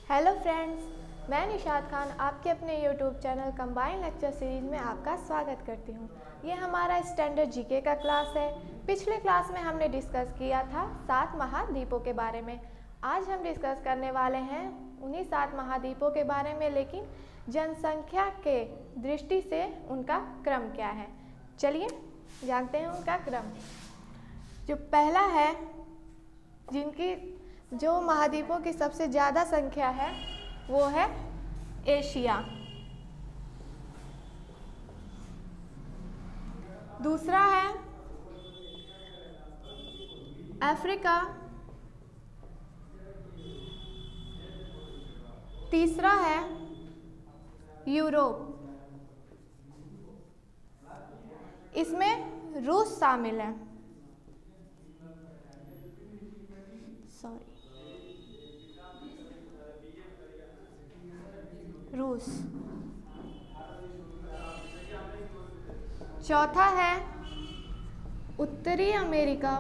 Hello friends, मैं निशात खान आपके अपने YouTube channel combine lecture series में आपका स्वागत करती हूँ। ये हमारा स्टैंडर्ड जीके का क्लास है। पिछले क्लास में हमने डिस्कस किया था 7 महाद्वीपों के बारे में। आज हम डिस्कस करने वाले हैं उन्हीं 7 महाद्वीपों के बारे में, लेकिन जनसंख्या के दृष्टि से उनका क्रम क्या है। चलिए जानते हैं उनका क्रम। जो पहला है, जो महाद्वीपों की सबसे ज़्यादा संख्या है वो है एशिया। दूसरा है अफ्रीका। तीसरा है यूरोप। इसमें रूस शामिल है। रूस। चौथा है उत्तरी अमेरिका।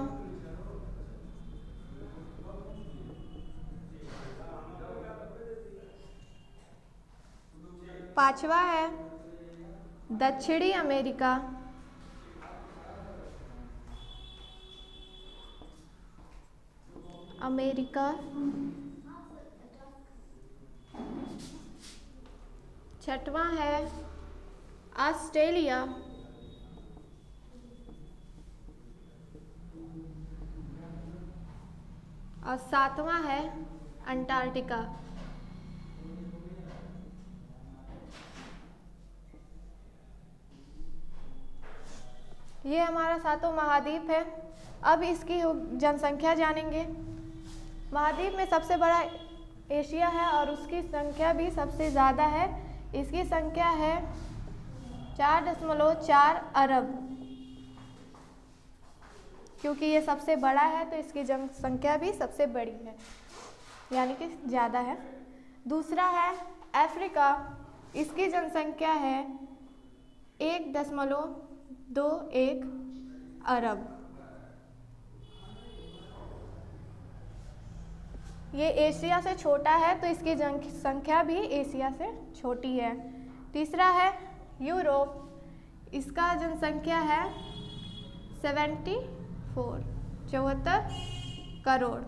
पांचवा है दक्षिणी अमेरिका। छठवां है ऑस्ट्रेलिया। और सातवां है अंटार्कटिका। ये हमारा 7वां महाद्वीप है। अब इसकी जनसंख्या जानेंगे। महाद्वीप में सबसे बड़ा एशिया है और उसकी संख्या भी सबसे ज़्यादा है। इसकी संख्या है 4.4 अरब। क्योंकि ये सबसे बड़ा है तो इसकी जनसंख्या भी सबसे बड़ी है, यानी कि ज़्यादा है। दूसरा है अफ्रीका। इसकी जनसंख्या है 1.21 अरब। ये एशिया से छोटा है तो इसकी जनसंख्या भी एशिया से छोटी है। तीसरा है यूरोप। इसका जनसंख्या है 74 करोड़।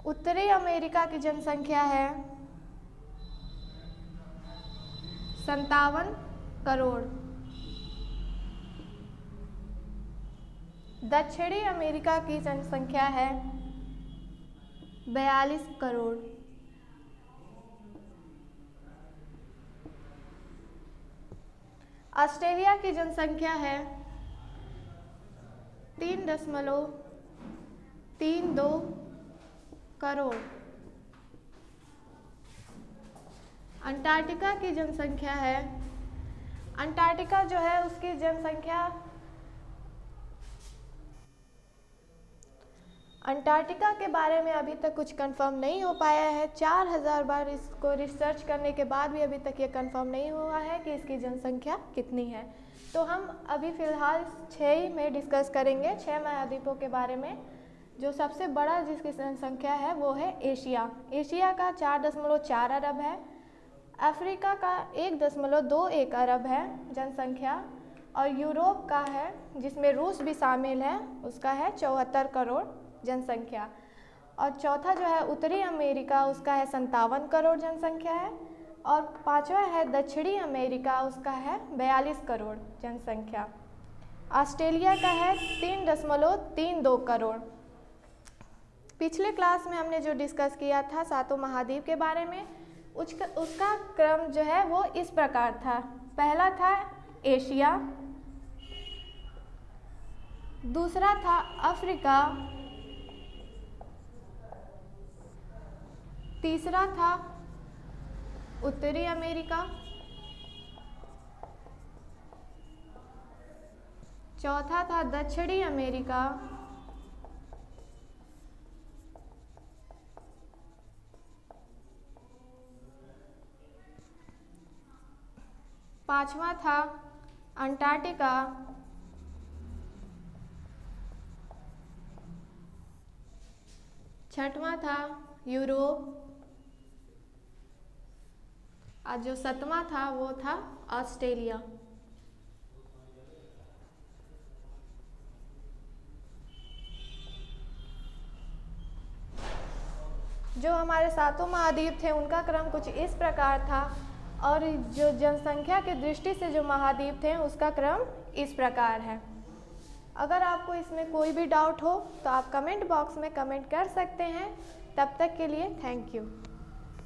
उत्तरी अमेरिका की जनसंख्या है 57 करोड़। दक्षिणी अमेरिका की जनसंख्या है 42 करोड़। ऑस्ट्रेलिया की जनसंख्या है 3.32 करोड़। अंटार्कटिका की जनसंख्या है, अंटार्कटिका जो है उसकी जनसंख्या, अंटार्कटिका के बारे में अभी तक कुछ कंफर्म नहीं हो पाया है। 4000 बार इसको रिसर्च करने के बाद भी अभी तक ये कंफर्म नहीं हुआ है कि इसकी जनसंख्या कितनी है। तो हम अभी फ़िलहाल 6 में डिस्कस करेंगे, 6 महाद्वीपों के बारे में। जो सबसे बड़ा जिसकी जनसंख्या है वो है एशिया। एशिया का 4.4 अरब है। अफ्रीका का 1.21 अरब है जनसंख्या। और यूरोप का है, जिसमें रूस भी शामिल है, उसका है 74 करोड़ जनसंख्या। और चौथा जो है उत्तरी अमेरिका, उसका है 57 करोड़ जनसंख्या है। और पांचवा है दक्षिणी अमेरिका, उसका है 42 करोड़ जनसंख्या। ऑस्ट्रेलिया का है 3.32 करोड़। पिछले क्लास में हमने जो डिस्कस किया था 7 महाद्वीप के बारे में, उसका क्रम जो है वो इस प्रकार था। पहला था एशिया, दूसरा था अफ्रीका, तीसरा था उत्तरी अमेरिका, चौथा था दक्षिणी अमेरिका, पांचवा था अंटार्कटिका, छठवां था यूरोप, और जो 7वां था वो था ऑस्ट्रेलिया। जो हमारे 7 महाद्वीप थे उनका क्रम कुछ इस प्रकार था, और जो जनसंख्या की दृष्टि से जो महाद्वीप थे उसका क्रम इस प्रकार है। अगर आपको इसमें कोई भी डाउट हो तो आप कमेंट बॉक्स में कमेंट कर सकते हैं। तब तक के लिए थैंक यू।